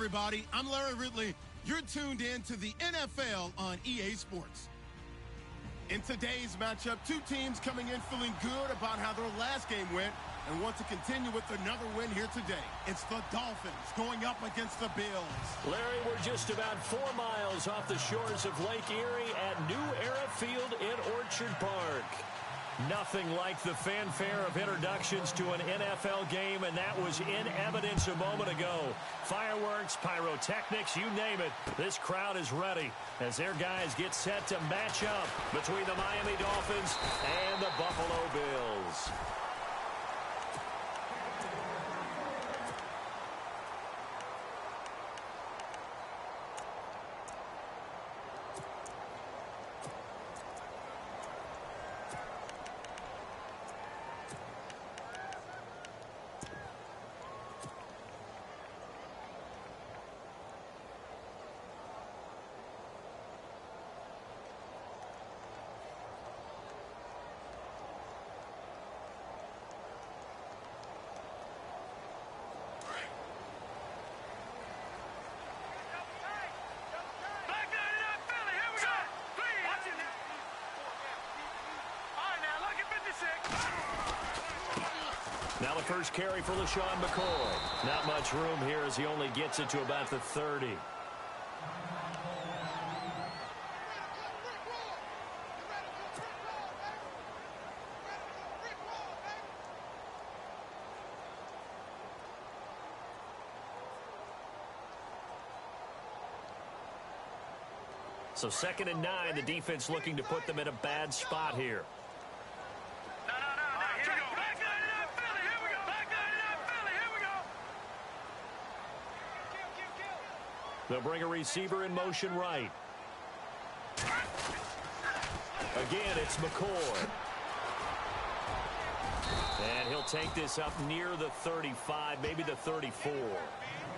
everybody. I'm Larry Ridley. You're tuned in to the NFL on EA Sports. In today's matchup, two teams coming in feeling good about how their last game went and want to continue with another win here today. It's the Dolphins going up against the Bills. Larry, we're just about 4 miles off the shores of Lake Erie at New Era Field in Orchard Park. Nothing like the fanfare of introductions to an NFL game, and that was in evidence a moment ago. Fireworks, pyrotechnics, you name it. This crowd is ready as their guys get set to match up between the Miami Dolphins and the Buffalo Bills. Now the first carry for LaShawn McCoy. Not much room here as he only gets it to about the 30. So 2nd and 9, the defense looking to put them in a bad spot here. They'll bring a receiver in motion right. Again, it's McCoy. And he'll take this up near the 35, maybe the 34.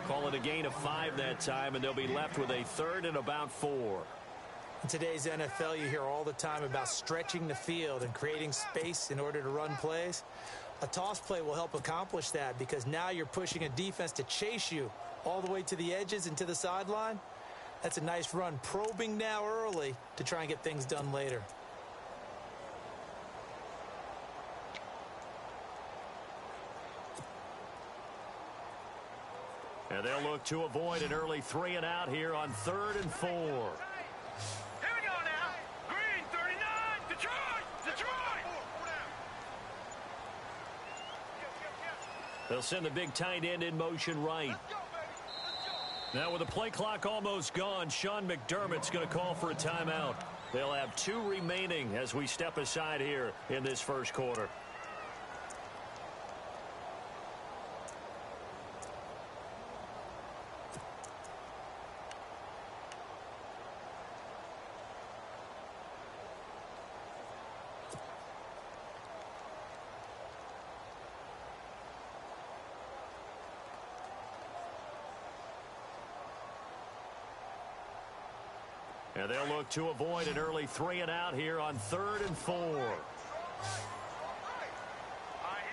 Call it a gain of 5 that time, and they'll be left with a 3rd and about 4. In today's NFL, you hear all the time about stretching the field and creating space in order to run plays. A toss play will help accomplish that because now you're pushing a defense to chase you all the way to the edges and to the sideline. That's a nice run, probing now early to try and get things done later. And they'll look to avoid an early 3 and out here on 3rd and 4. They'll send the big tight end in motion right. Now with the play clock almost gone, Sean McDermott's going to call for a timeout. They'll have 2 remaining as we step aside here in this first quarter. And they'll look to avoid an early 3 and out here on 3rd and 4.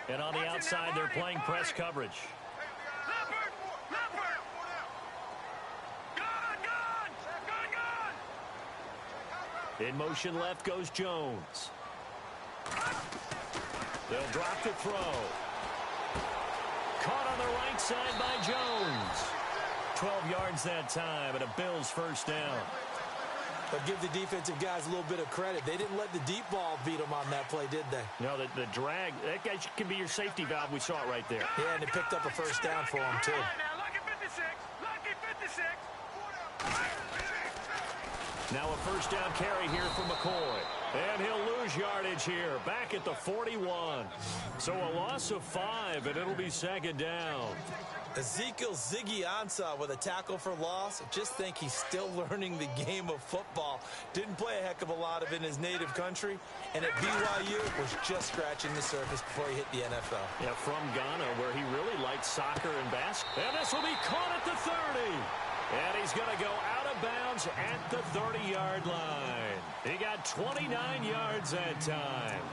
And on the outside, they're playing press coverage. In motion left goes Jones. They'll drop the throw. Caught on the right side by Jones. 12 yards that time and a Bills first down. But give the defensive guys a little bit of credit. They didn't let the deep ball beat them on that play, did they? No, the drag, that guy can be your safety valve. We saw it right there. Yeah, and it picked up a first down for him, too. Now a first down carry here for McCoy. And he'll lose yardage here, back at the 41. So a loss of 5, and it'll be 2nd down. Ezekiel Ziggy Ansah with a tackle for loss. Just think he's still learning the game of football. Didn't play a heck of a lot of it in his native country. And at BYU, was just scratching the surface before he hit the NFL. Yeah, from Ghana, where he really liked soccer and basketball. And this will be caught at the 30. And he's going to go out of bounds at the 30-yard line. He got 29 yards that time.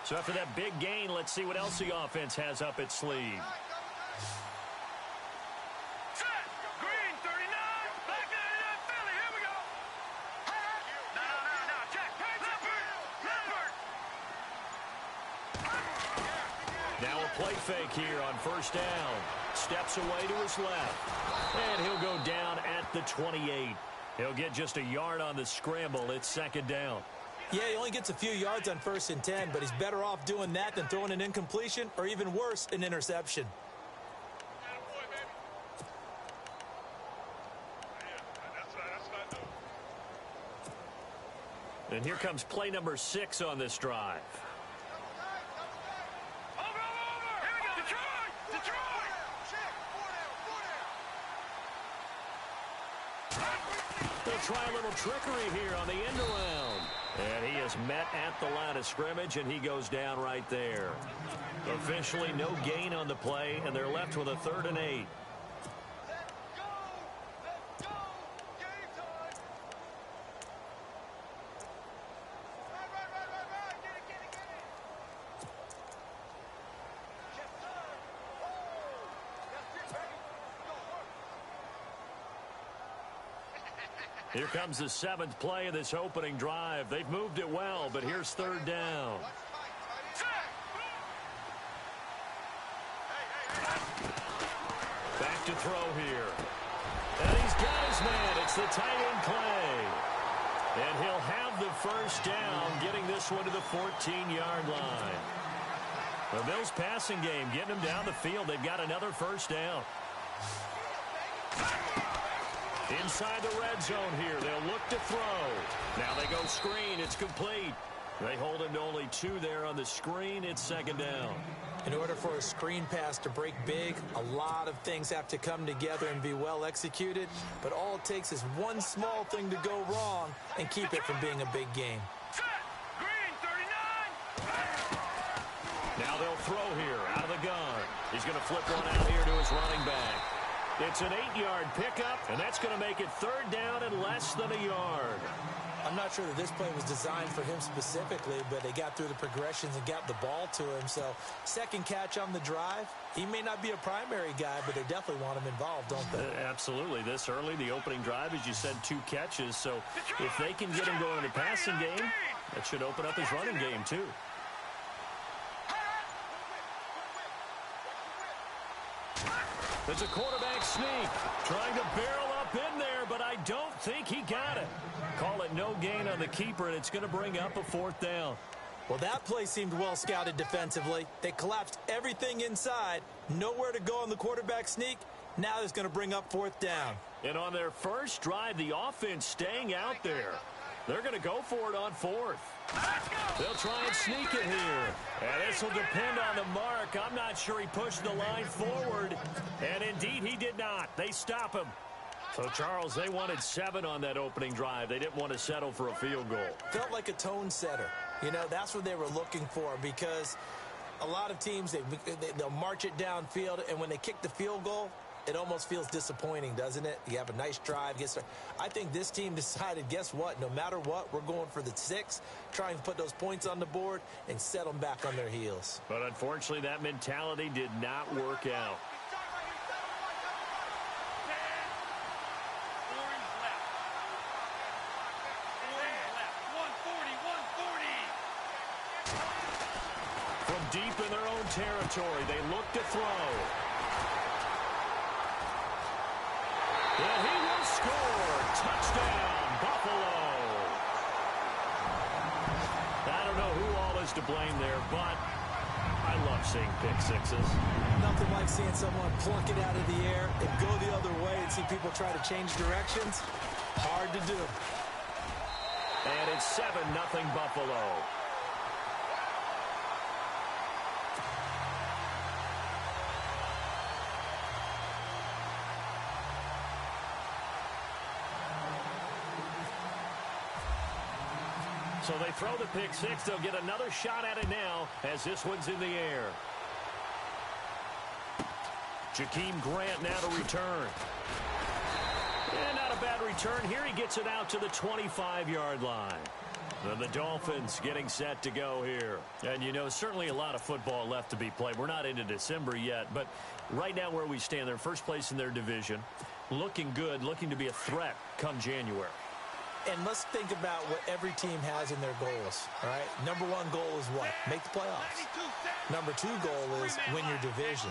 So after that big gain, let's see what else the offense has up its sleeve. Now a play fake here on first down. Steps away to his left. And he'll go down at the 28. He'll get just a yard on the scramble. It's second down. Yeah, he only gets a few yards on 1st and 10, but he's better off doing that than throwing an incompletion or even worse, an interception. And here comes play number 6 on this drive. They'll try a little trickery here on the end around. And he is met at the line of scrimmage, and he goes down right there. Officially no gain on the play, and they're left with a 3rd and 8. Here comes the 7th play of this opening drive. They've moved it well, but here's 3rd down. Back to throw here. And he's got his man. It's the tight end Clay. And he'll have the first down, getting this one to the 14-yard line. The Bills' passing game, getting them down the field. They've got another first down. Inside the red zone here. They'll look to throw. Now they go screen. It's complete. They hold him to only 2 there on the screen. It's second down. In order for a screen pass to break big, a lot of things have to come together and be well executed. But all it takes is one small thing to go wrong and keep it from being a big game. Now they'll throw here out of the gun. He's going to flip one out here to his running back. It's an 8-yard pickup, and that's going to make it 3rd down and less than a yard. I'm not sure that this play was designed for him specifically, but they got through the progressions and got the ball to him. So, second catch on the drive. He may not be a primary guy, but they definitely want him involved, don't they? Absolutely. This early, the opening drive, as you said, 2 catches. So, if they can get him going in the passing game, that should open up his running game, too. It's a quarterback sneak, trying to barrel up in there, but I don't think he got it. Call it no gain on the keeper, and it's going to bring up a 4th down. Well, that play seemed well scouted defensively. They collapsed everything inside. Nowhere to go on the quarterback sneak. Now it's going to bring up 4th down. And on their first drive, the offense staying out there. They're going to go for it on 4th. They'll try and sneak it here. And this will depend on the mark. I'm not sure he pushed the line forward. And indeed, he did not. They stop him. So, Charles, they wanted 7 on that opening drive. They didn't want to settle for a field goal. Felt like a tone setter. You know, that's what they were looking for, because a lot of teams, they'll march it downfield, and when they kick the field goal, it almost feels disappointing, doesn't it? You have a nice drive. I think this team decided, guess what? No matter what, we're going for the 6, trying to put those points on the board and set them back on their heels. But unfortunately, that mentality did not work out. From deep in their own territory, they look to throw. And he will score. Touchdown, Buffalo. I don't know who all is to blame there, but I love seeing pick sixes. Nothing like seeing someone plunk it out of the air and go the other way and see people try to change directions. Hard to do. And it's 7-0 Buffalo. So they throw the pick six. They'll get another shot at it now as this one's in the air. Jakeem Grant now to return. And not a bad return. Here he gets it out to the 25-yard line. The Dolphins getting set to go here. And, you know, certainly a lot of football left to be played. We're not into December yet, but right now where we stand, they're first place in their division. Looking good, looking to be a threat come January. And let's think about what every team has in their goals, all right? Number one goal is what? Make the playoffs. Number two goal is win your division.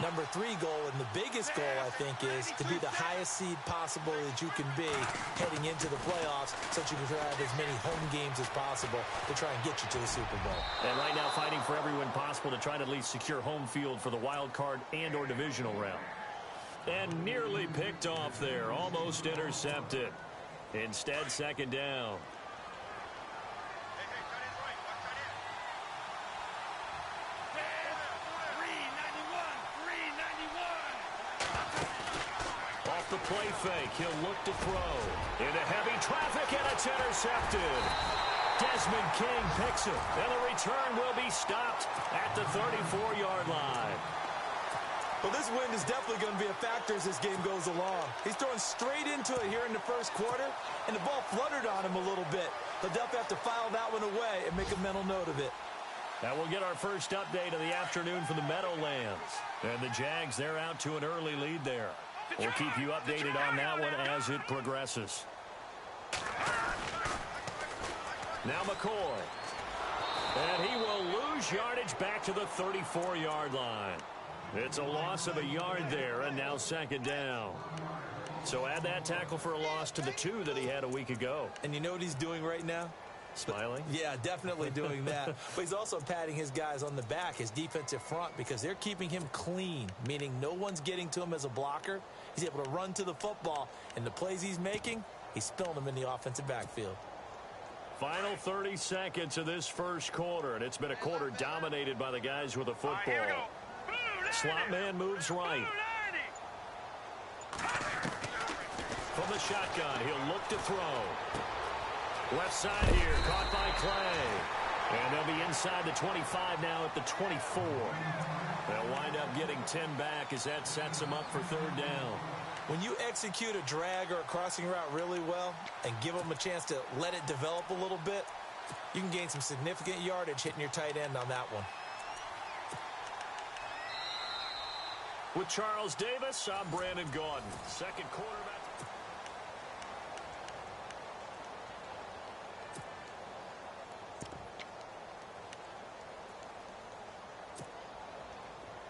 Number three goal, and the biggest goal, I think, is to be the highest seed possible that you can be heading into the playoffs so that you can have as many home games as possible to try and get you to the Super Bowl. And right now fighting for every win possible to try to at least secure home field for the wild card and or divisional round. And nearly picked off there, almost intercepted. Instead, second down. Off the play fake, he'll look to throw. Into heavy traffic, and it's intercepted. Desmond King picks it, and the return will be stopped at the 34-yard line. Well, this wind is definitely going to be a factor as this game goes along. He's throwing straight into it here in the first quarter, and the ball fluttered on him a little bit. They'll definitely have to file that one away and make a mental note of it. Now we'll get our first update of the afternoon from the Meadowlands. And the Jags, they're out to an early lead there. We'll keep you updated on that one as it progresses. Now McCoy. And he will lose yardage back to the 34-yard line. It's a loss of a yard there, and now second down. So add that tackle for a loss to the 2 that he had a week ago. And you know what he's doing right now? Smiling? Yeah, definitely doing that. But he's also patting his guys on the back, his defensive front, because they're keeping him clean, meaning no one's getting to him as a blocker. He's able to run to the football, and the plays he's making, he's spilling them in the offensive backfield. Final 30 seconds of this first quarter, and it's been a quarter dominated by the guys with the football. Slot man moves right. From the shotgun, he'll look to throw. Left side here, caught by Clay. And they'll be inside the 25 now at the 24. They'll wind up getting 10 back as that sets them up for third down. When you execute a drag or a crossing route really well and give them a chance to let it develop a little bit, you can gain some significant yardage hitting your tight end on that one. With Charles Davis, I'm Brandon Gaudin. Second quarterback.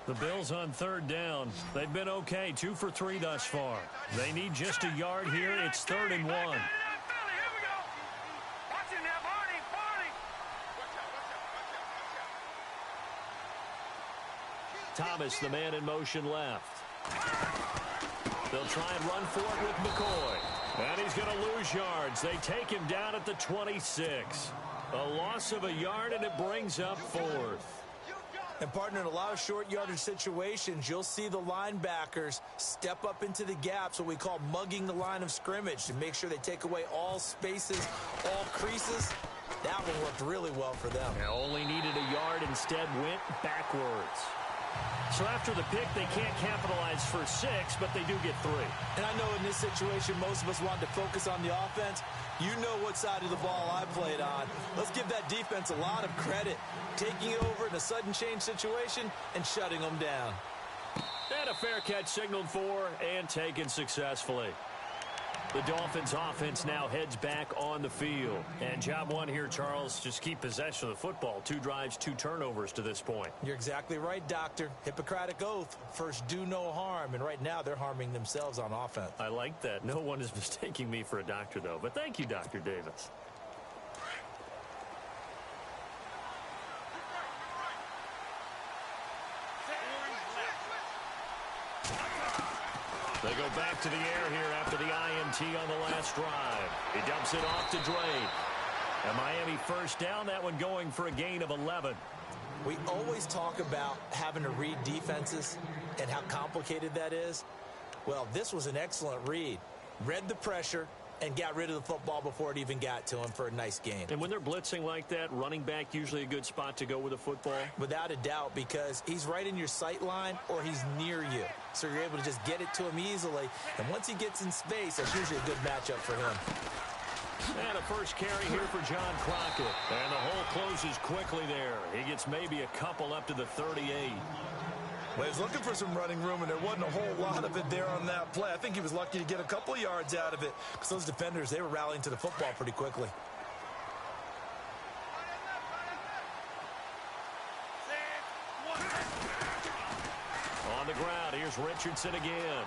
The Bills on third down. They've been okay, 2 for 3 thus far. They need just a yard here. It's 3rd and 1. Thomas, the man in motion left. They'll try and run for it with McCoy. And he's going to lose yards. They take him down at the 26. A loss of a yard, and it brings up 4th. And, partner, in a lot of short yardage situations, you'll see the linebackers step up into the gaps, what we call mugging the line of scrimmage, to make sure they take away all spaces, all creases. That one worked really well for them. They only needed a yard, instead went backwards. So after the pick, they can't capitalize for 6, but they do get 3. And I know in this situation, most of us wanted to focus on the offense. You know what side of the ball I played on. Let's give that defense a lot of credit, taking it over in a sudden change situation and shutting them down. And a fair catch signaled for and taken successfully. The Dolphins offense now heads back on the field. And job one here, Charles, just keep possession of the football. 2 drives, 2 turnovers to this point. You're exactly right, Doctor. Hippocratic oath. First, do no harm. And right now, they're harming themselves on offense. I like that. No one is mistaking me for a doctor, though. But thank you, Dr. Davis. They go back to the air here after the INT on the last drive. He dumps it off to Drake. And Miami first down, that one going for a gain of 11. We always talk about having to read defenses and how complicated that is. Well, this was an excellent read. Read the pressure and got rid of the football before it even got to him for a nice gain. And when they're blitzing like that, running back usually a good spot to go with a football? Without a doubt, because he's right in your sight line or he's near you. So you're able to just get it to him easily. And once he gets in space, that's usually a good matchup for him. And a first carry here for John Crockett. And the hole closes quickly there. He gets maybe a couple up to the 38. Well, he was looking for some running room, and there wasn't a whole lot of it there on that play. I think he was lucky to get a couple of yards out of it because those defenders, they were rallying to the football pretty quickly. On the ground, here's Richardson again.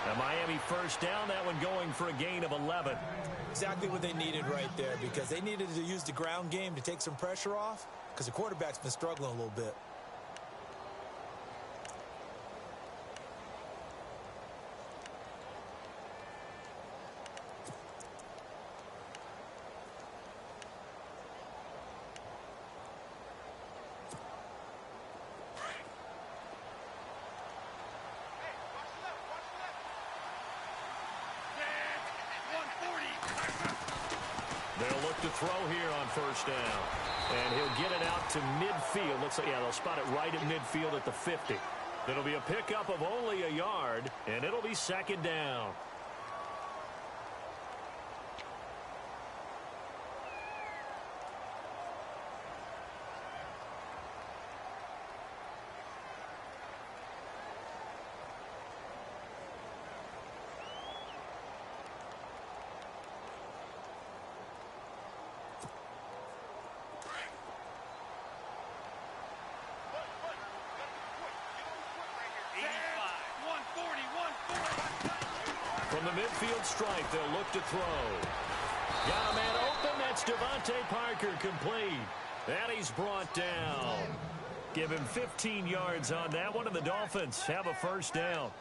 And Miami first down, that one going for a gain of 11. Exactly what they needed right there, because they needed to use the ground game to take some pressure off, because the quarterback's been struggling a little bit. They'll look to throw here on first down. And he'll get it out to midfield. Looks like, yeah, they'll spot it right at midfield at the 50. It'll be a pickup of only a yard, and it'll be second down. From the midfield stripe, they'll look to throw. Got a man open. That's Devontae Parker, complete. And he's brought down. Give him 15 yards on that one, and the Dolphins have a first down.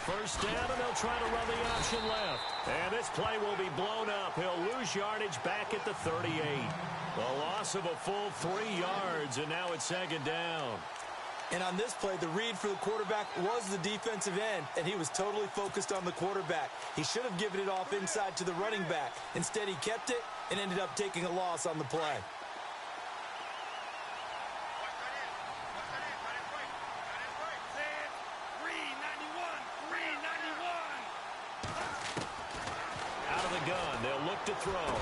First down, and they'll try to run the option left. And this play will be blown up. He'll lose yardage back at the 38. A loss of a full 3 yards, and now it's second down. And on this play, the read for the quarterback was the defensive end, and he was totally focused on the quarterback. He should have given it off inside to the running back. Instead, he kept it and ended up taking a loss on the play. Gun. They'll look to throw.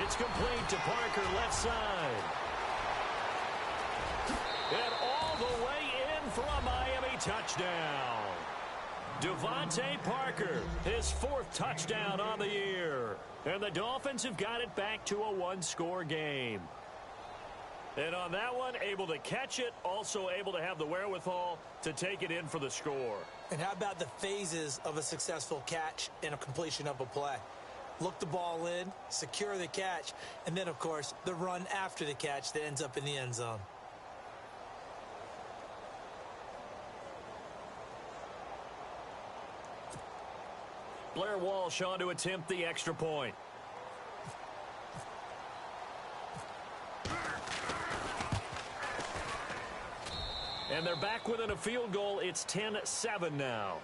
It's complete to Parker, left side. And all the way in for a Miami touchdown. Devontae Parker, his 4th touchdown on the year. And the Dolphins have got it back to a 1-score game. And on that one, able to catch it, also able to have the wherewithal to take it in for the score. And how about the phases of a successful catch and a completion of a play? Look the ball in, secure the catch, and then, of course, the run after the catch that ends up in the end zone. Blair Walsh on to attempt the extra point. And they're back within a field goal. It's 10-7 now.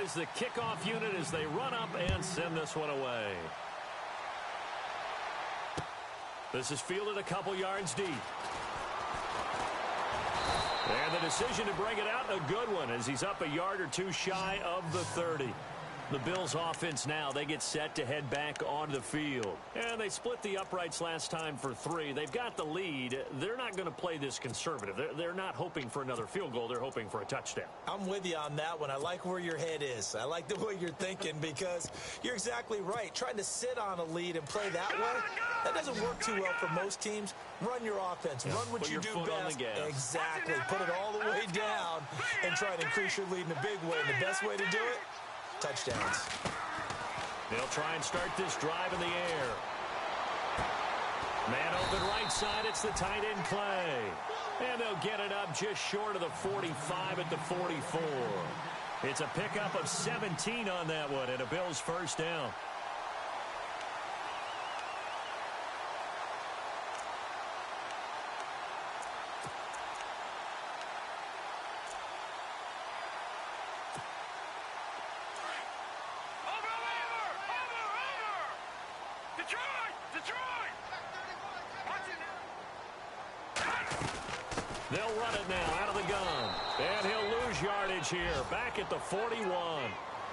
Is the kickoff unit as they run up and send this one away. This is fielded a couple yards deep. And the decision to bring it out, a good one, as he's up a yard or two shy of the 30. The Bills offense now, they get set to head back onto the field. And they split the uprights last time for 3. They've got the lead. They're not going to play this conservative. They're not hoping for another field goal. They're hoping for a touchdown. I'm with you on that one. I like where your head is. I like the way you're thinking, because you're exactly right. Trying to sit on a lead and play that way, that doesn't work too well for most teams. Run your offense. Run what you do best. Exactly. Put it all the way down and try to increase your lead in a big way. And the best way to do it, touchdowns. They'll try and start this drive in the air. Man open right side. It's the tight end Clay. And they'll get it up just short of the 45 at the 44. It's a pickup of 17 on that one and a Bills first down. They'll run it now out of the gun. And he'll lose yardage here. Back at the 41.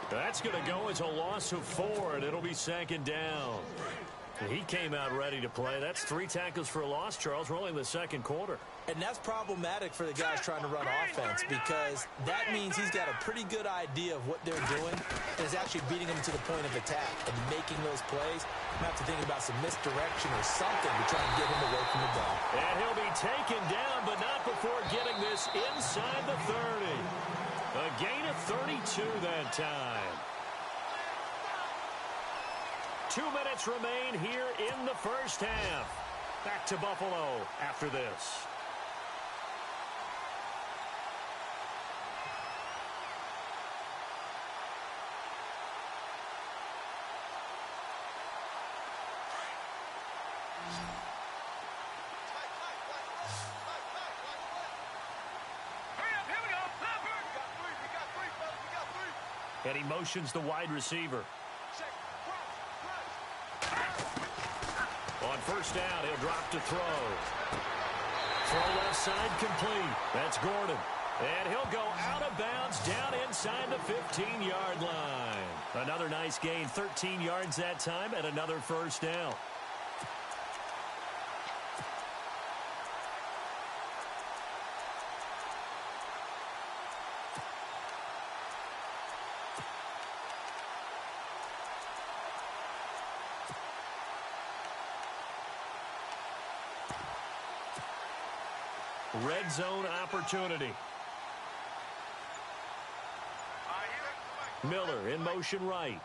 That's going to go as a loss of 4, and it'll be second down. He came out ready to play. That's 3 tackles for a loss, Charles. We're only in the second quarter. And that's problematic for the guys trying to run offense because that means he's got a pretty good idea of what they're doing and is actually beating them to the point of attack and making those plays. You have to think about some misdirection or something to try and get him away from the ball. And he'll be taken down, but not before getting this inside the 30. A gain of 32 that time. 2 minutes remain here in the first half. Back to Buffalo after this. And he motions the wide receiver. On first down, he'll drop to throw. Throw left side complete. That's Gordon. And he'll go out of bounds down inside the 15-yard line. Another nice gain, 13 yards that time, and another first down. Red zone opportunity. Miller in motion right.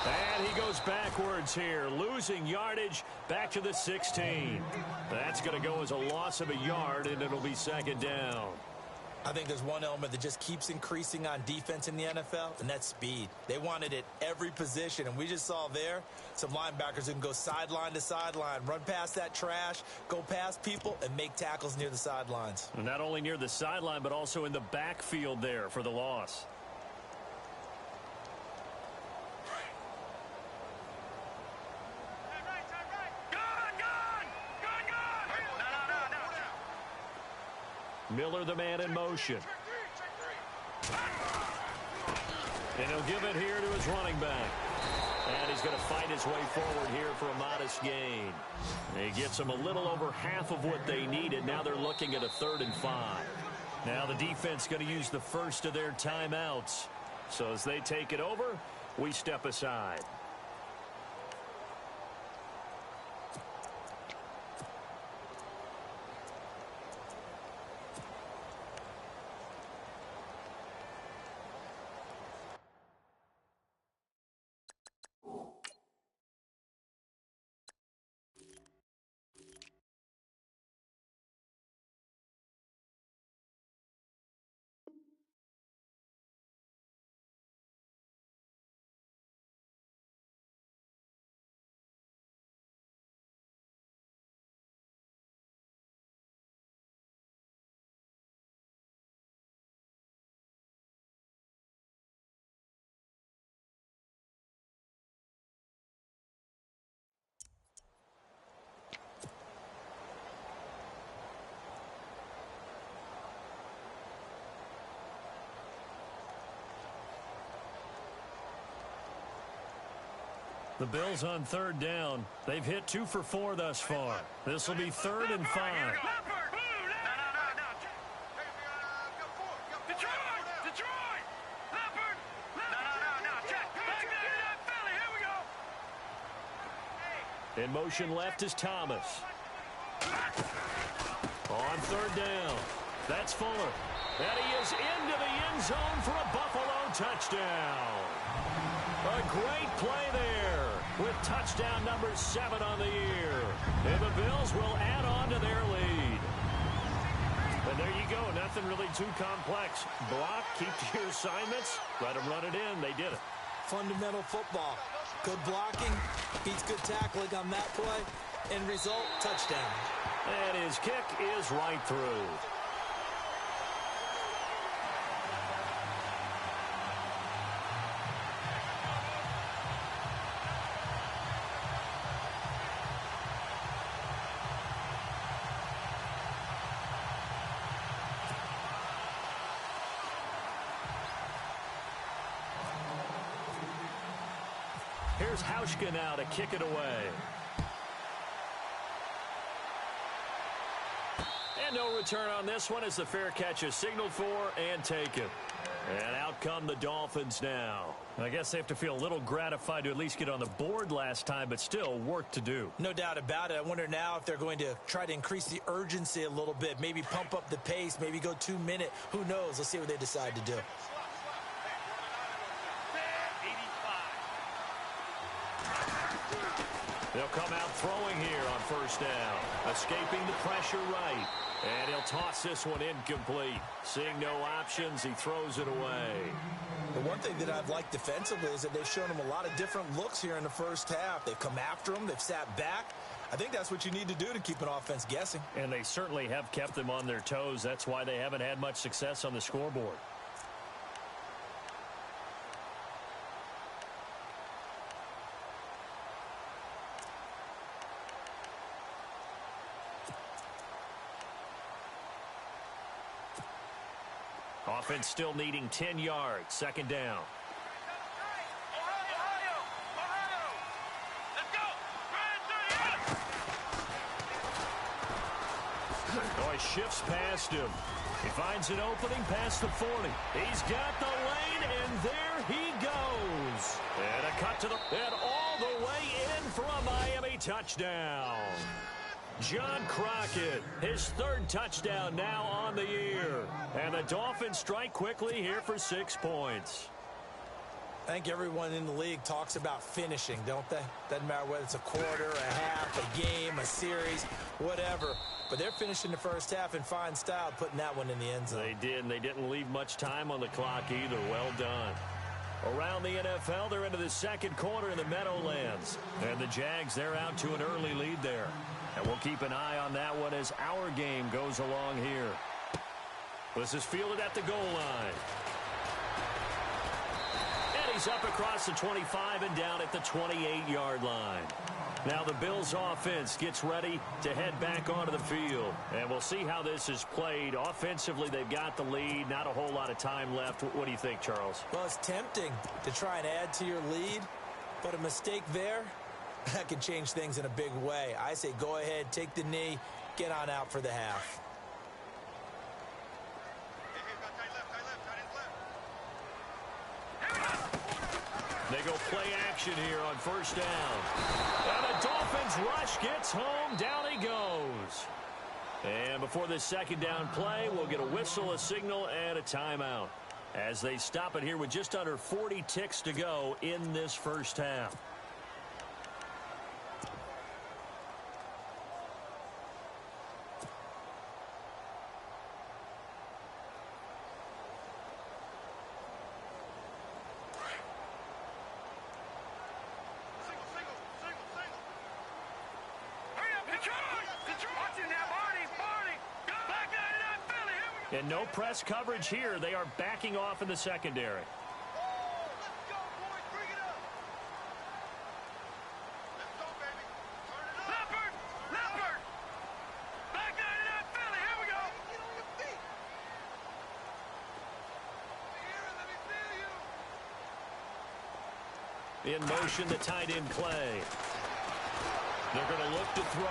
And he goes backwards here, losing yardage back to the 16. That's going to go as a loss of a yard, and it'll be second down. I think there's one element that just keeps increasing on defense in the NFL, and that's speed. They want it at every position, and we just saw there some linebackers who can go sideline to sideline, run past that trash, go past people, and make tackles near the sidelines. Not only near the sideline, but also in the backfield there for the loss. Miller, the man in motion. And he'll give it here to his running back. And he's going to fight his way forward here for a modest gain. And he gets them a little over half of what they needed. Now they're looking at a 3rd and 5. Now the defense going to use the first of their timeouts. So as they take it over, we step aside. The Bills on 3rd down. They've hit 2 for 4 thus far. This will be 3rd and 5. In motion left is Thomas. On 3rd down. That's Fuller. And he is into the end zone for a Buffalo touchdown. A great play there with touchdown number 7 on the year. And the Bills will add on to their lead. And there you go. Nothing really too complex. Block, keep to your assignments, let them run it in. They did it. Fundamental football. Good blocking, beats good tackling on that play. End result, touchdown. And his kick is right through. Here's Hauschka now to kick it away. And no return on this one as the fair catch is signaled for and taken. And out come the Dolphins now. I guess they have to feel a little gratified to at least get on the board last time, but still work to do. No doubt about it. I wonder now if they're going to try to increase the urgency a little bit, maybe pump up the pace, maybe go 2 minute. Who knows? Let's see what they decide to do. They'll come out throwing here on first down. Escaping the pressure right. And he'll toss this one incomplete. Seeing no options, he throws it away. The one thing that I've liked defensively is that they've shown him a lot of different looks here in the first half. They've come after him. They've sat back. I think that's what you need to do to keep an offense guessing. And they certainly have kept them on their toes. That's why they haven't had much success on the scoreboard. Offense still needing 10 yards. Second down. Oh, he shifts past him. He finds an opening past the 40. He's got the lane, and there he goes. And a cut to the... and all the way in for a Miami touchdown. John Crockett, his 3rd touchdown now on the year. And the Dolphins strike quickly here for 6 points. I think everyone in the league talks about finishing, don't they? Doesn't matter whether it's a quarter, a half, a game, a series, whatever. But they're finishing the first half in fine style, putting that one in the end zone. They did, and they didn't leave much time on the clock either. Well done. Around the NFL, they're into the second quarter in the Meadowlands. And the Jags, they're out to an early lead there. And we'll keep an eye on that one as our game goes along here. This is fielded at the goal line. And he's up across the 25 and down at the 28-yard line. Now the Bills offense gets ready to head back onto the field. And we'll see how this is played. Offensively, they've got the lead. Not a whole lot of time left. What do you think, Charles? Well, it's tempting to try and add to your lead, but a mistake there, that could change things in a big way. I say go ahead, take the knee, get on out for the half. They go play action here on first down. And the Dolphins rush gets home. Down he goes. And before this second down play, we'll get a whistle, a signal, and a timeout as they stop it here with just under 40 ticks to go in this first half. And no press coverage here. They are backing off in the secondary. In motion, the tight end play. They're going to look to throw.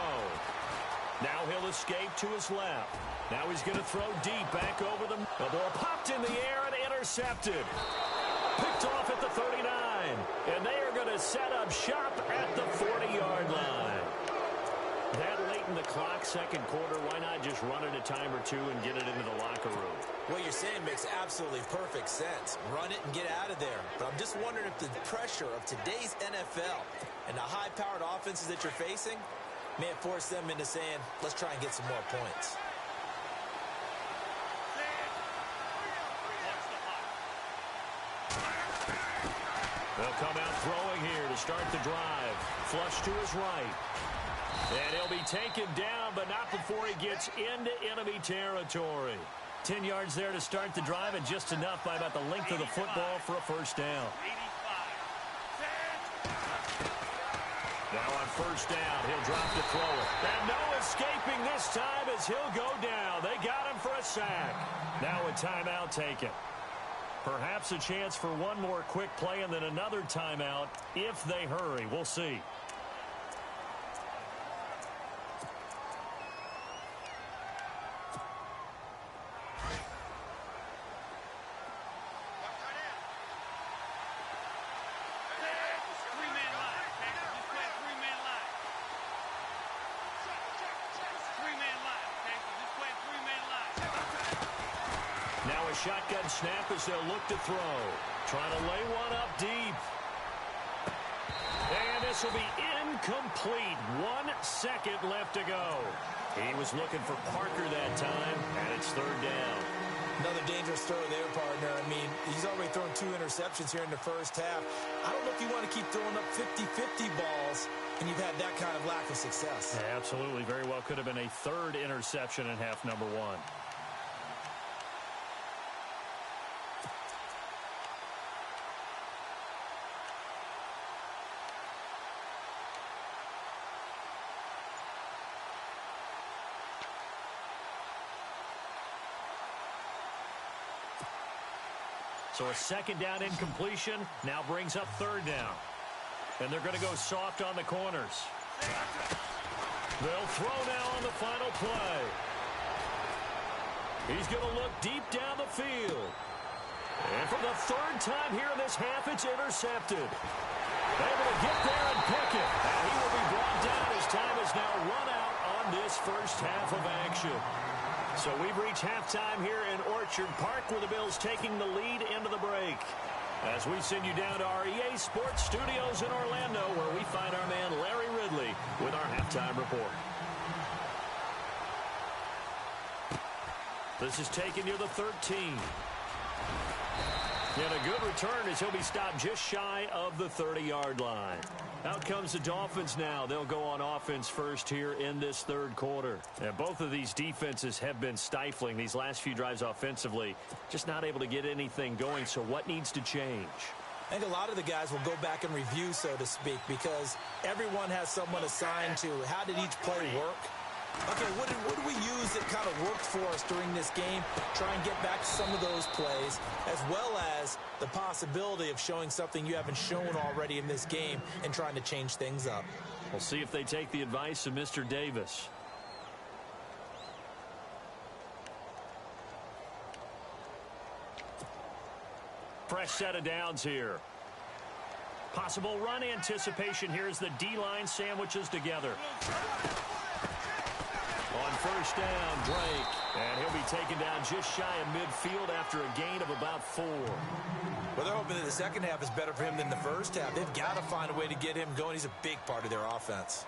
Now he'll escape to his left. Now he's going to throw deep back over them. The ball popped in the air and intercepted. Picked off at the 39. And they are going to set up shop at the 40-yard line. That late hitting the clock second quarter. Why not just run it a time or two and get it into the locker room? What you're saying makes absolutely perfect sense. Run it and get out of there. But I'm just wondering if the pressure of today's NFL and the high-powered offenses that you're facing may have forced them into saying, let's try and get some more points. They'll come out throwing here to start the drive. Flush to his right. And he'll be taken down, but not before he gets into enemy territory. 10 yards there to start the drive, and just enough by about the length of the football for a first down. Now on first down, he'll drop to throw it. And no escaping this time as he'll go down. They got him for a sack. Now a timeout taken. Perhaps a chance for one more quick play and then another timeout if they hurry. We'll see. Shotgun snap as they'll look to throw. Trying to lay one up deep. And this will be incomplete. 1 second left to go. He was looking for Parker that time, and it's third down. Another dangerous throw there, partner. I mean, he's already thrown 2 interceptions here in the first half. I don't know if you want to keep throwing up 50-50 balls, and you've had that kind of lack of success. Yeah, absolutely. Very well could have been a third interception in half number 1. So a second down incompletion now brings up third down. And they're going to go soft on the corners. They'll throw now on the final play. He's going to look deep down the field. And for the third time here in this half, it's intercepted. Able to get there and pick it. And he will be brought down as time is now run out on this first half of action. So we've reached halftime here in Orchard Park with the Bills taking the lead into the break. As we send you down to our EA Sports Studios in Orlando, where we find our man Larry Ridley with our halftime report. This is taken near the 13. And a good return as he'll be stopped just shy of the 30-yard line. Out comes the Dolphins now. They'll go on offense first here in this third quarter. And both of these defenses have been stifling these last few drives offensively. Just not able to get anything going. So what needs to change? I think a lot of the guys will go back and review, so to speak, because everyone has someone assigned to how did each play work. Okay, what did we use that kind of worked for us during this game? Try and get back to some of those plays, as well as the possibility of showing something you haven't shown already in this game and trying to change things up. We'll see if they take the advice of Mr. Davis. Fresh set of downs here. Possible run anticipation here as the D-line sandwiches together. On first down, Drake. And he'll be taken down just shy of midfield after a gain of about 4. Well, they're hoping that the second half is better for him than the first half. They've got to find a way to get him going. He's a big part of their offense.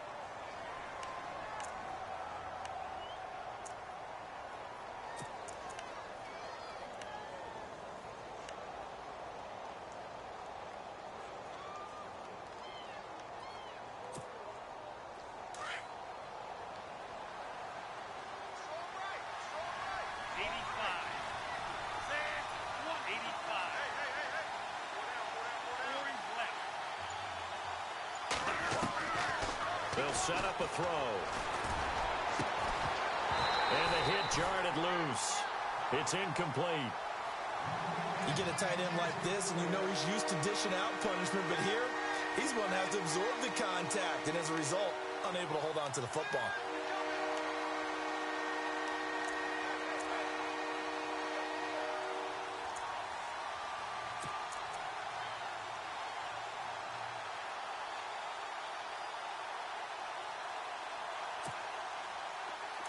They'll set up a throw. And the hit jarred it loose. It's incomplete. You get a tight end like this, and you know he's used to dishing out punishment, but here, he's going to have to absorb the contact, and as a result, unable to hold on to the football.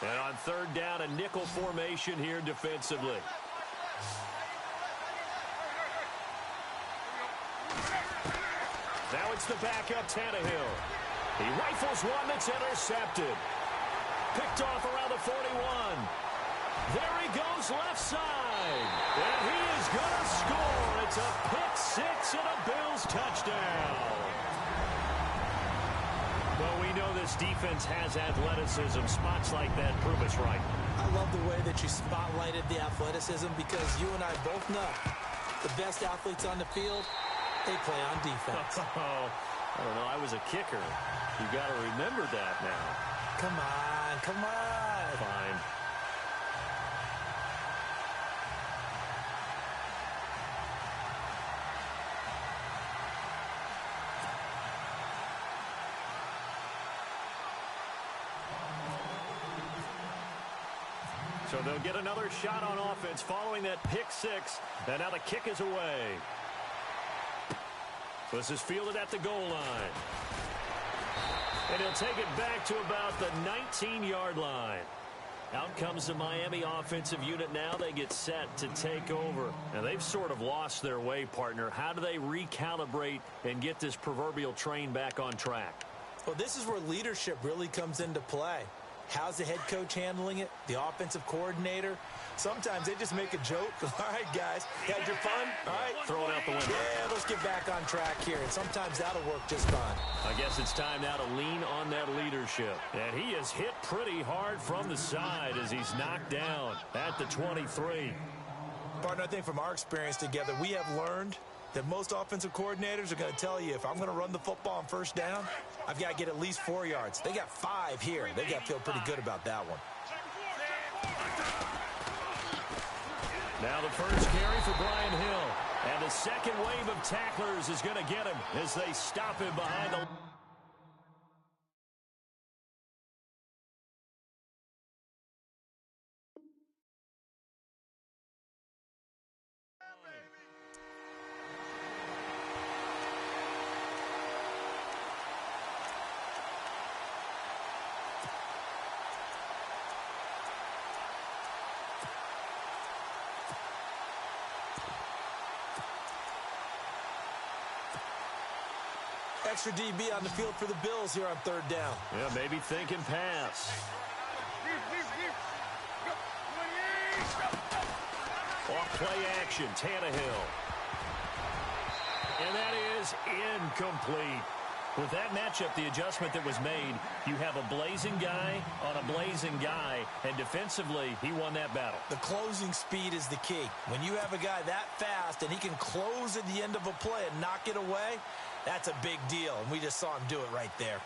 And on third down, a nickel formation here defensively. Now it's the backup Tannehill. He rifles one that's intercepted. Picked off around the 41. There he goes left side. And he is going to score. It's a pick six and a Bills touchdown. Well, we know this defense has athleticism. Spots like that prove us right. I love the way that you spotlighted the athleticism because you and I both know the best athletes on the field, they play on defense. I don't know. I was a kicker. You got to remember that now. Come on, come on. Fine. So they'll get another shot on offense following that pick six. And now the kick is away. So this is fielded at the goal line. And he'll take it back to about the 19-yard line. Out comes the Miami offensive unit now. They get set to take over. And they've sort of lost their way, partner. How do they recalibrate and get this proverbial train back on track? Well, this is where leadership really comes into play. How's the head coach handling it? The offensive coordinator? Sometimes they just make a joke. All right, guys, had your fun? All right. Throw it out the window. Yeah, let's get back on track here. And sometimes that'll work just fine. I guess it's time now to lean on that leadership. And he is hit pretty hard from the side as he's knocked down at the 23. Partner, I think from our experience together, we have learned that most offensive coordinators are going to tell you, if I'm going to run the football on first down, I've got to get at least 4 yards. They got 5 here. They got to feel pretty good about that one. Now the first carry for Brian Hill. And the second wave of tacklers is going to get him as they stop him behind the... Extra DB on the field for the Bills here on third down. Yeah, maybe thinking pass. Off play action, Tannehill. And that is incomplete. With that matchup, the adjustment that was made, you have a blazing guy on a blazing guy, and defensively, he won that battle. The closing speed is the key. When you have a guy that fast and he can close at the end of a play and knock it away, that's a big deal, and we just saw him do it right there.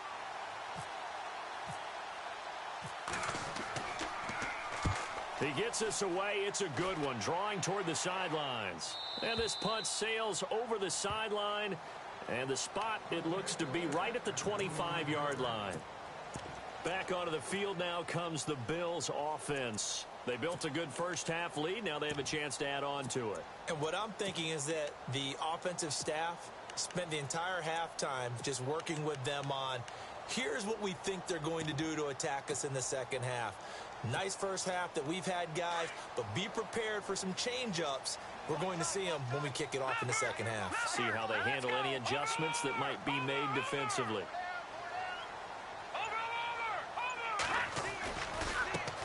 He gets us away. It's a good one, drawing toward the sidelines. And this punt sails over the sideline, and the spot, it looks to be right at the 25-yard line. Back onto the field now comes the Bills offense. They built a good first-half lead. Now they have a chance to add on to it. And what I'm thinking is that the offensive staff spent the entire halftime just working with them on, here's what we think they're going to do to attack us in the second half. Nice first half that we've had, guys, but be prepared for some change-ups. We're going to see them when we kick it off in the second half. See how they handle any adjustments that might be made defensively.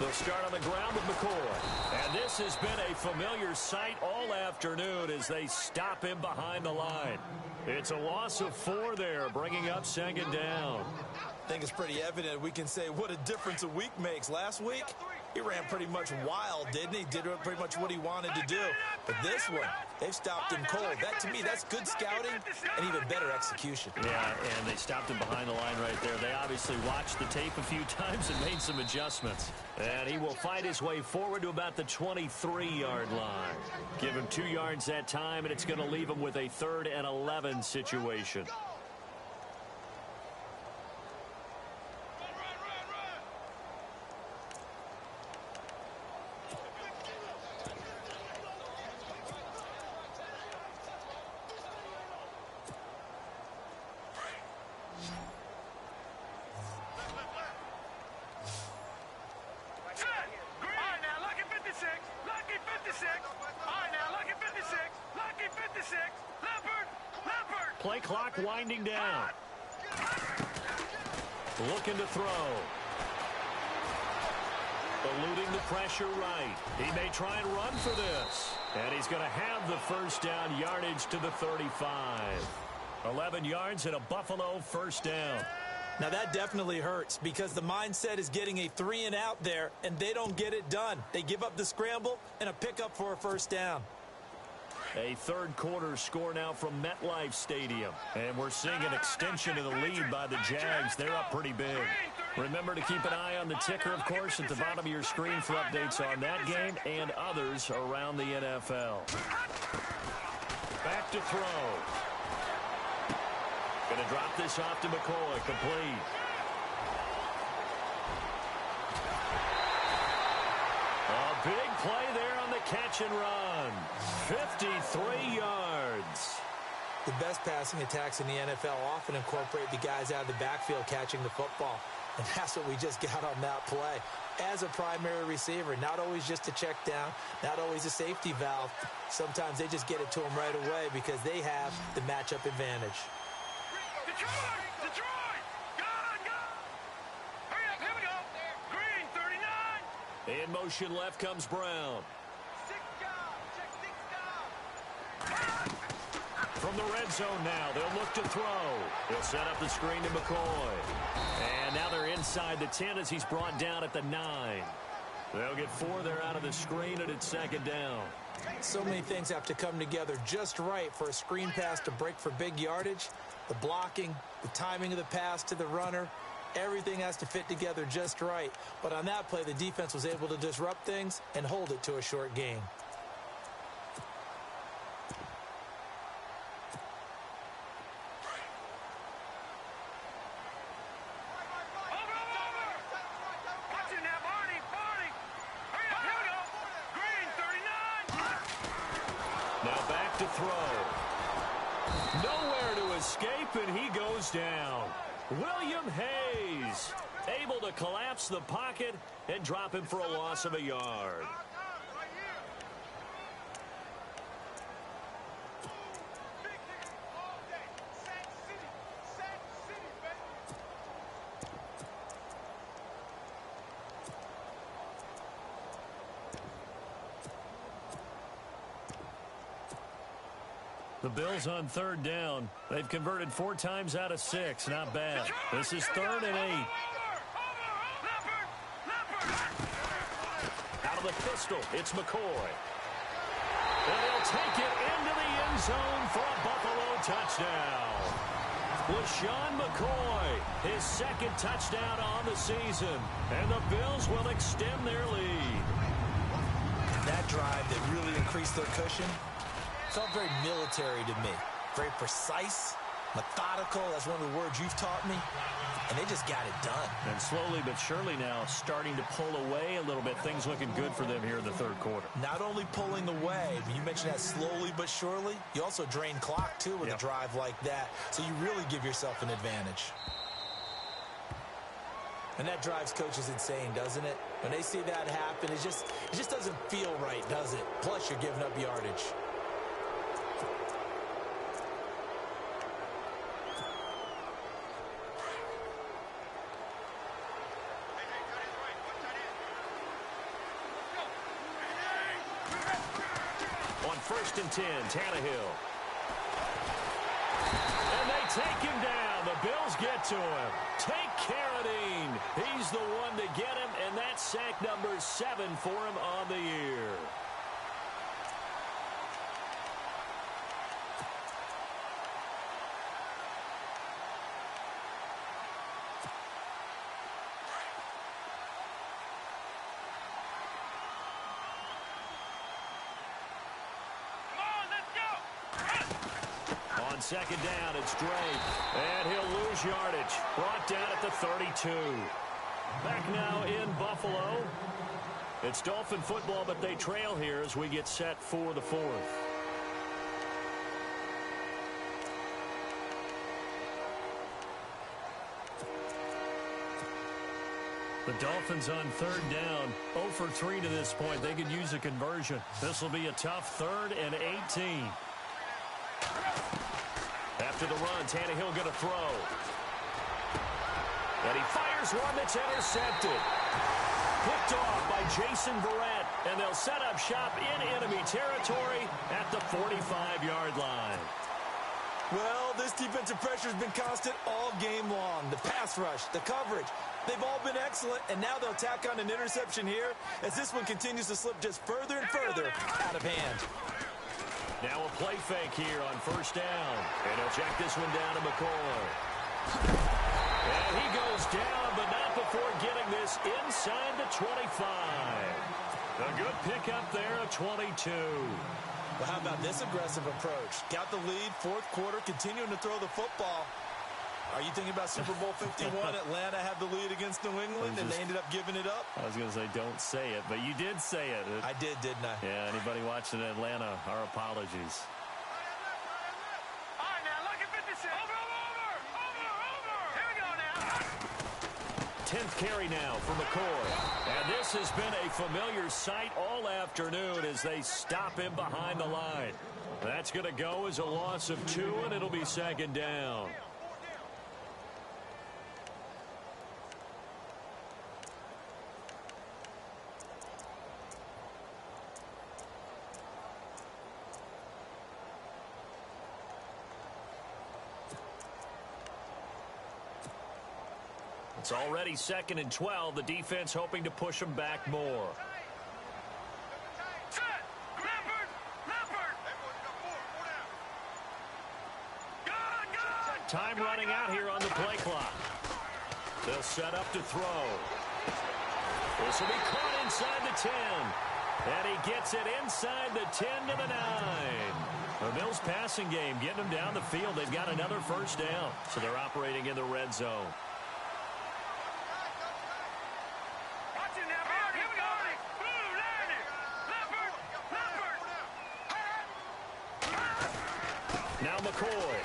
They'll start on the ground with McCoy. And this has been a familiar sight all afternoon as they stop him behind the line. It's a loss of 4 there, bringing up second down. I think it's pretty evident we can say what a difference a week makes. Last week, he ran pretty much wild, didn't he? Did pretty much what he wanted to do. But this one, they've stopped him cold. That, to me, that's good scouting and even better execution. Yeah, and they stopped him behind the line right there. They obviously watched the tape a few times and made some adjustments. And he will fight his way forward to about the 23-yard line. Give him 2 yards that time, and it's going to leave him with a 3rd and 11 situation. Play clock winding down. Looking to throw. Eluding the pressure right. He may try and run for this. And he's going to have the first down, yardage to the 35. 11 yards and a Buffalo first down. Now that definitely hurts because the mindset is getting a 3-and-out there, and they don't get it done. They give up the scramble and a pickup for a first down. A third quarter score now from MetLife Stadium. And we're seeing an extension of the lead by the Jags. They're up pretty big. Remember to keep an eye on the ticker, of course, at the bottom of your screen for updates on that game and others around the NFL. Back to throw. Going to drop this off to McCoy. Complete. A big play there on the catch and run. 53 yards. The best passing attacks in the NFL often incorporate the guys out of the backfield catching the football. And that's what we just got on that play. As a primary receiver, not always just a check down, not always a safety valve. Sometimes they just get it to them right away because they have the matchup advantage. Detroit! Go! Hurry up, here we go. Green, 39. In motion left comes Brown. From the red zone now, they'll look to throw. He'll set up the screen to McCoy. And now they're inside the 10 as he's brought down at the 9. They'll get 4 there out of the screen, and it's second down. So many things have to come together just right for a screen pass to break for big yardage. The blocking, the timing of the pass to the runner, everything has to fit together just right. But on that play, the defense was able to disrupt things and hold it to a short gain. To throw. Nowhere to escape, and he goes down. William Hayes able to collapse the pocket and drop him for a loss of a yard. The Bills on third down. They've converted 4 times out of 6. Not bad. This is 3rd and 8. Out of the pistol, it's McCoy. And he'll take it into the end zone for a Buffalo touchdown. LaShawn McCoy, his 2nd touchdown on the season. And the Bills will extend their lead. That drive that really increased their cushion felt very military to me. Very precise, methodical. That's one of the words you've taught me. And they just got it done. And slowly but surely now starting to pull away a little bit. Things looking good for them here in the third quarter. Not only pulling away, but you mentioned that slowly but surely. You also drain clock, too, with a drive like that. So you really give yourself an advantage. And that drives coaches insane, doesn't it? When they see that happen, it just doesn't feel right, does it? Plus, you're giving up yardage. On 1st and 10, Tannehill. And they take him down. The Bills get to him. Take Carradine. He's the one to get him, and that's sack number 7 for him on the year. On 2nd down, it's Drake. And he'll lose yardage. Brought down at the 32. Back now in Buffalo. It's Dolphin football, but they trail here as we get set for the 4th. The Dolphins on third down, 0 for 3 to this point. They could use a conversion. This will be a tough 3rd and 18. After the run, Tannehill going to throw. And he fires one that's intercepted. Picked off by Jason Verrett, and they'll set up shop in enemy territory at the 45-yard line. Well, this defensive pressure has been constant all game long. The pass rush, the coverage, they've all been excellent, and now they'll tack on an interception here as this one continues to slip just further and further out of hand. Now a play fake here on first down, and he'll check this one down to McCoy. And he goes down, but not before getting this inside the 25. A good pickup there of 22. Well, how about this aggressive approach? Got the lead, fourth quarter, continuing to throw the football. Are you thinking about Super Bowl 51? Atlanta had the lead against New England, and they ended up giving it up? I was going to say, don't say it, but you did say it. I did, didn't I? Yeah, anybody watching Atlanta, our apologies. All right, now, look at 56. Over. Here we go now. 10th carry now for McCoy. And this has been a familiar sight all afternoon as they stop him behind the line. That's going to go as a loss of 2, and it'll be second down. It's already 2nd and 12. The defense hoping to push them back more. Set. Leopard. Good. Time running out here on the play clock. They'll set up to throw. This will be caught inside the 10. And he gets it inside the 10 to the 9. The Bills passing game getting them down the field. They've got another first down. So they're operating in the red zone. Now McCoy.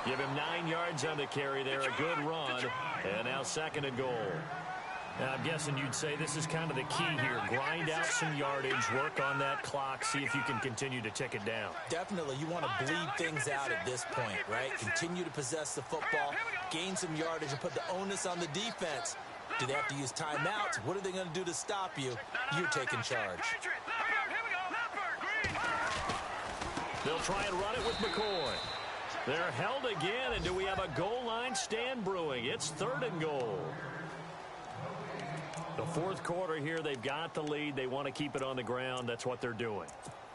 Give him 9 yards on the carry there. A good run. And now 2nd and goal. Now I'm guessing you'd say this is kind of the key here. Grind out some yardage. Work on that clock. See if you can continue to tick it down. Definitely. You want to bleed things out at this point, right? Continue to possess the football. Gain some yardage and put the onus on the defense. Do they have to use timeouts? What are they going to do to stop you? You're taking charge. They'll try and run it with McCoy. They're held again, and do we have a goal line stand brewing? It's 3rd and goal. The 4th quarter here, they've got the lead. They want to keep it on the ground. That's what they're doing.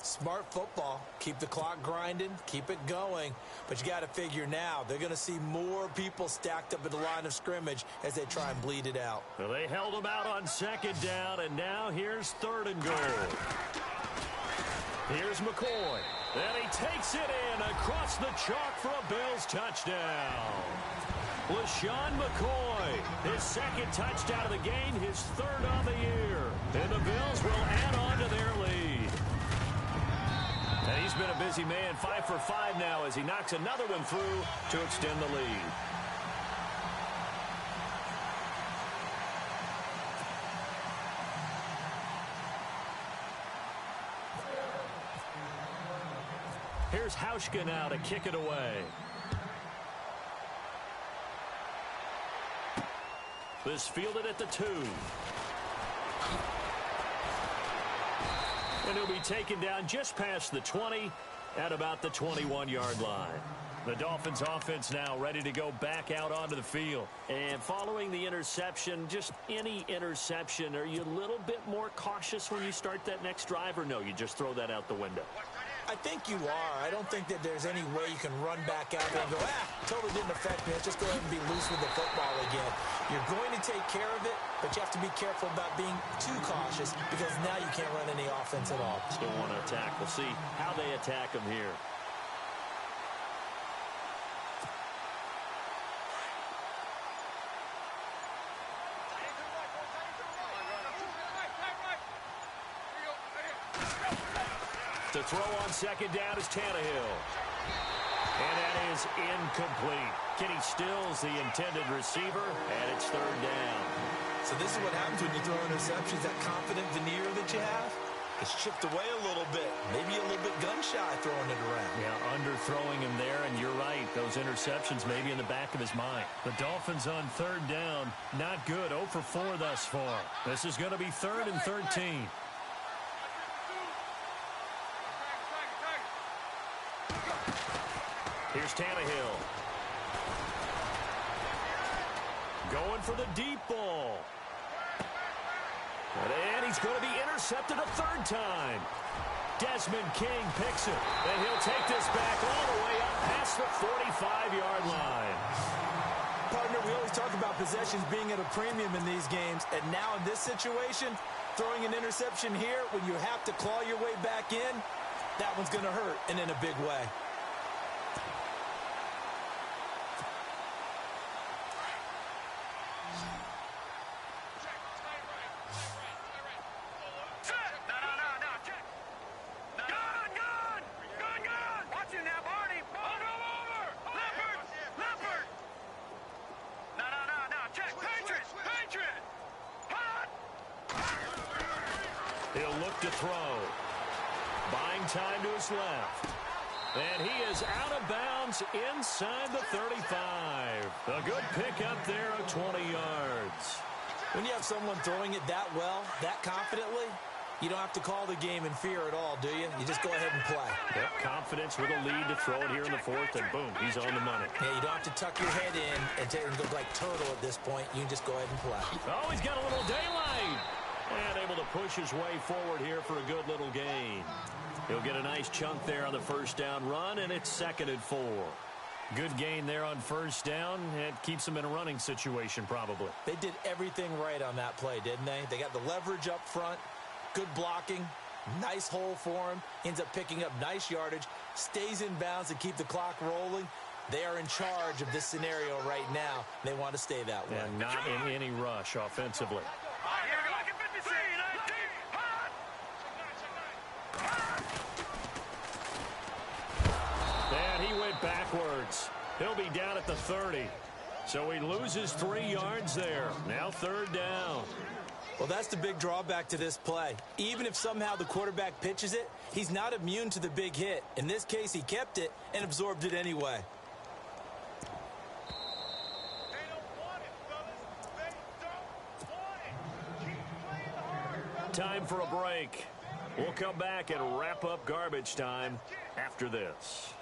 Smart football. Keep the clock grinding. Keep it going. But you got to figure now, they're going to see more people stacked up at the line of scrimmage as they try and bleed it out. Well, they held them out on 2nd down, and now here's 3rd and goal. Here's McCoy. And he takes it in across the chalk for a Bills touchdown. LaShawn McCoy, his 2nd touchdown of the game, his 3rd on the year. And the Bills will add on to their lead. And he's been a busy man, 5 for 5 now as he knocks another one through to extend the lead. Here's Hauschka now to kick it away. This fielded at the 2. And he'll be taken down just past the 20 at about the 21-yard line. The Dolphins offense now ready to go back out onto the field. And following the interception, just any interception, are you a little bit more cautious when you start that next drive, or no, you just throw that out the window? I think you are. I don't think that there's any way you can run back out there and go, totally didn't affect me. Let's just go ahead and be loose with the football again. You're going to take care of it, but you have to be careful about being too cautious because now you can't run any offense at all. Still want to attack. We'll see how they attack them here. To throw on 2nd down is Tannehill. And that is incomplete. Kenny Stills, the intended receiver, and it's third down. So this is what happens when you throw interceptions. That confident veneer that you have, it's chipped away a little bit. Maybe a little bit gun-shy throwing it around. Yeah, underthrowing him there, and you're right. Those interceptions may be in the back of his mind. The Dolphins on third down, not good. 0 for 4 thus far. This is going to be 3rd and 13. Here's Tannehill. Going for the deep ball. And he's going to be intercepted a third time. Desmond King picks it. And he'll take this back all the way up past the 45-yard line. Partner, we always talk about possessions being at a premium in these games. And now in this situation, throwing an interception here when you have to claw your way back in, that one's going to hurt, and in a big way. He'll look to throw. Buying time to his left. And he is out of bounds inside the 35. A good pickup there of 20 yards. When you have someone throwing it that well, that confidently, you don't have to call the game in fear at all, do you? You just go ahead and play. Yep, confidence with a lead to throw it here in the fourth, and boom, he's on the money. Yeah, you don't have to tuck your head in and go like turtle at this point. You can just go ahead and play. Oh, he's got a little daylight. And able to push his way forward here for a good little gain. He'll get a nice chunk there on the first down run, and it's 2nd and 4. Good gain there on first down. It keeps them in a running situation probably. They did everything right on that play, didn't they? They got the leverage up front, good blocking, nice hole for him, ends up picking up nice yardage, stays in bounds to keep the clock rolling. They are in charge of this scenario right now. They want to stay that way. And not in any rush offensively. And he went backwards. He'll be down at the 30. So he loses 3 yards there. Now 3rd down. Well, that's the big drawback to this play. Even if somehow the quarterback pitches it, he's not immune to the big hit. In this case, he kept it and absorbed it anyway. Time for a break. We'll come back and wrap up garbage time after this.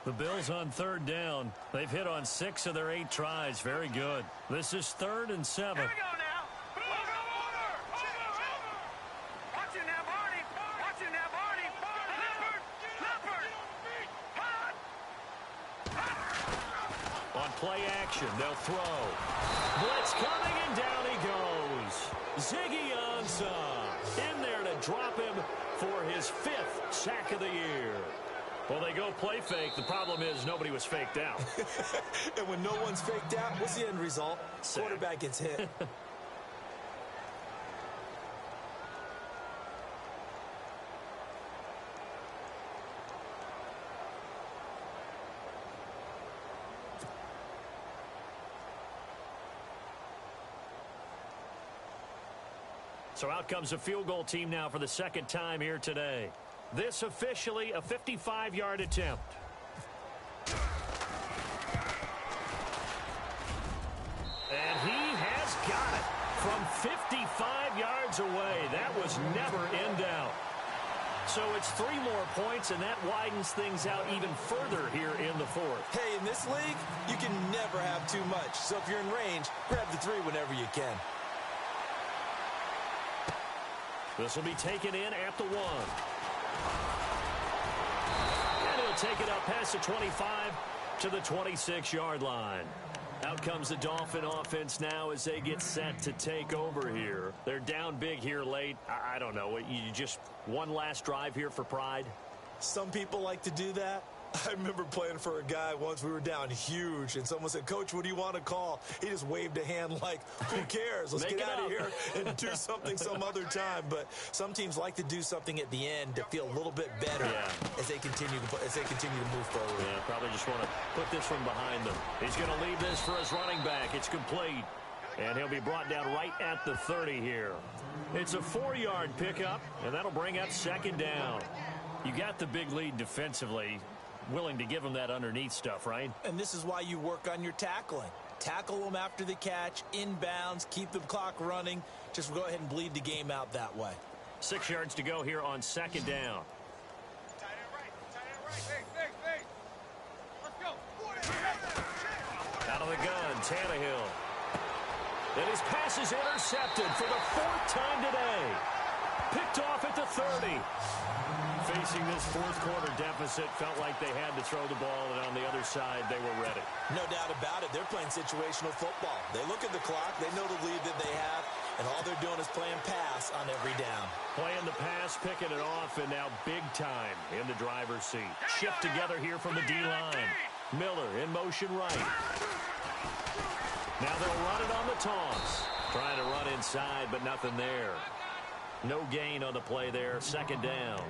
The Bills on 3rd down. They've hit on 6 of their 8 tries. Very good. This is 3rd and 7. Here we go now. Over. Watch it now, Barney. Watch it now, Barney. Leopard. On play action, they'll throw. Blitz coming, and down he goes. Ziggy Ansah in there to drop him for his 5th sack of the year. Well, they go play fake. The problem is nobody was faked out. And when no one's faked out, what's the end result? Sack. Quarterback gets hit. So out comes a field goal team now for the 2nd time here today. This officially a 55-yard attempt. And he has got it from 55 yards away. That was never in doubt. So it's 3 more points, and that widens things out even further here in the 4th. Hey, in this league, you can never have too much. So if you're in range, grab the 3 whenever you can. This will be taken in at the 1. And he'll take it up past the 25 to the 26-yard line. Out comes the Dolphin offense now as they get set to take over here. They're down big here late. I don't know. You just one last drive here for pride? Some people like to do that. I remember playing for a guy once. We were down huge, and someone said, "Coach, what do you want to call?" He just waved a hand like, "Who cares? Let's get out of here and do something some other time." But some teams like to do something at the end to feel a little bit better as they continue to move forward. Yeah, probably just want to put this one behind them. He's going to leave this for his running back. It's complete, and he'll be brought down right at the 30 here. It's a 4-yard pickup, and that'll bring up second down. You got the big lead defensively. Willing to give them that underneath stuff, right? And this is why you work on your tackling. Tackle them after the catch, inbounds, keep the clock running. Just go ahead and bleed the game out that way. 6 yards to go here on second down. Tight end right. Hey. Let's go. Out of the gun, Tannehill. And his pass is intercepted for the 4th time today. Picked off at the 30. Facing this fourth-quarter deficit, felt like they had to throw the ball, and on the other side, they were ready. No doubt about it. They're playing situational football. They look at the clock. They know the lead that they have, and all they're doing is playing pass on every down. Playing the pass, picking it off, and now big time in the driver's seat. Shift together here from the D-line. Miller in motion right. Now they'll run it on the toss. Trying to run inside, but nothing there. No gain on the play there. Second down.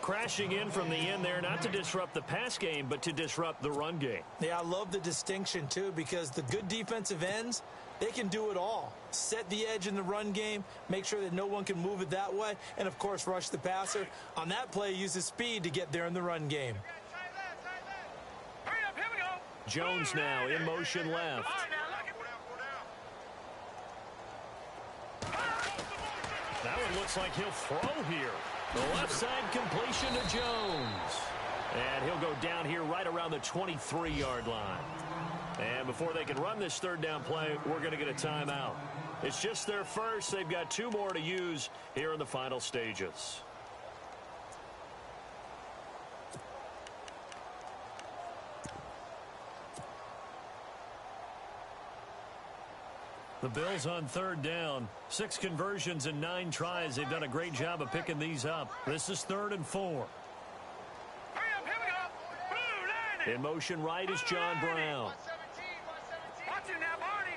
Crashing in from the end there, not to disrupt the pass game, but to disrupt the run game. Yeah, I love the distinction, too, because the good defensive ends, they can do it all. Set the edge in the run game, make sure that no one can move it that way, and, of course, rush the passer. On that play, use his speed to get there in the run game. Hurry up, here we go. Jones now in motion left. All right, now, look it. That one looks like he'll throw here. The left side completion to Jones. And he'll go down here right around the 23-yard line. And before they can run this third down play, we're going to get a timeout. It's just their first. They've got 2 more to use here in the final stages. The Bills on third down. 6 conversions and 9 tries. They've done a great job of picking these up. This is 3rd and 4. Hurry up, here we go. Blue line. In motion right is John Brown. 117. Watch it now, Barney.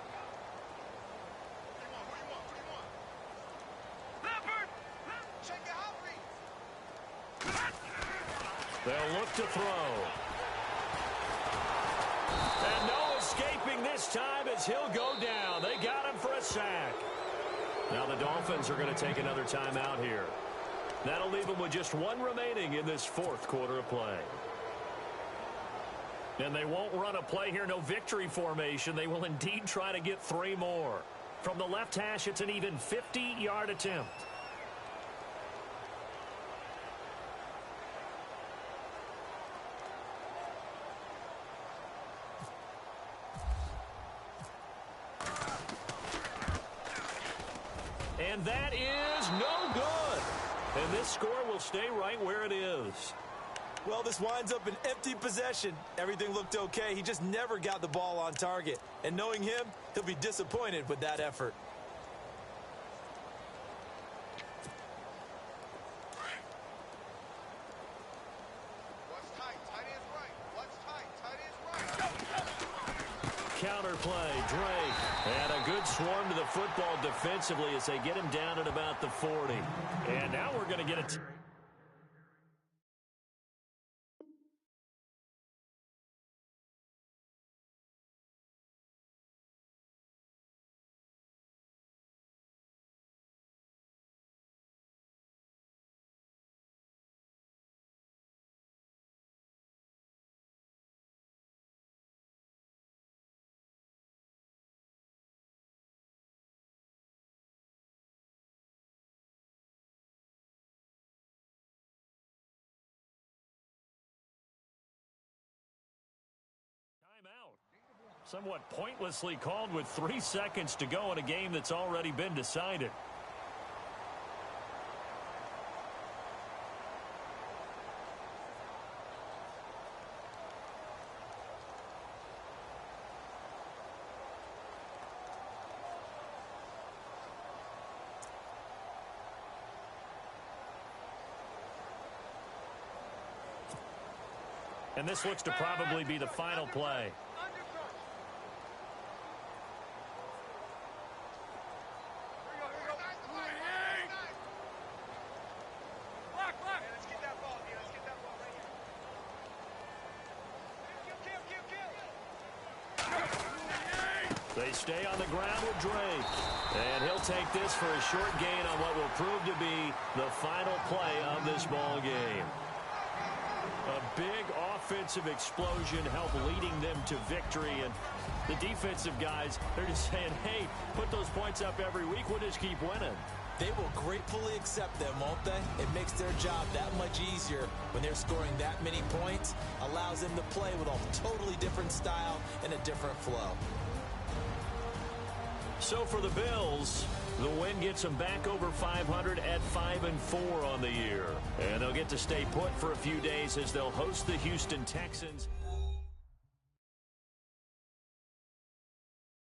Leopard. Check your hot read. They'll look to throw. And no escaping this time as he'll go down. They got him for a sack. Now the Dolphins are going to take another timeout here. That'll leave them with just 1 remaining in this 4th quarter of play. And they won't run a play here, no victory formation. They will indeed try to get 3 more. From the left hash, it's an even 50-yard attempt. And that is no good. And this score will stay right where it is. Well, this winds up an empty possession. Everything looked okay. He just never got the ball on target. And knowing him, he'll be disappointed with that effort. Counter play, Drake. And a good swarm to the football defensively as they get him down at about the 40. And now we're going to get it. Timeout. Somewhat pointlessly called with 3 seconds to go in a game that's already been decided. And this looks to probably be the final play. They stay on the ground with Drake. And he'll take this for a short gain on what will prove to be the final play of this ball game. A big offensive explosion helped leading them to victory. And the defensive guys, they're just saying, hey, put those points up every week. We'll just keep winning. They will gratefully accept them, won't they? It makes their job that much easier when they're scoring that many points. Allows them to play with a totally different style and a different flow. So for the Bills, the win gets them back over 500 at 5-4 on the year. And they'll get to stay put for a few days as they'll host the Houston Texans.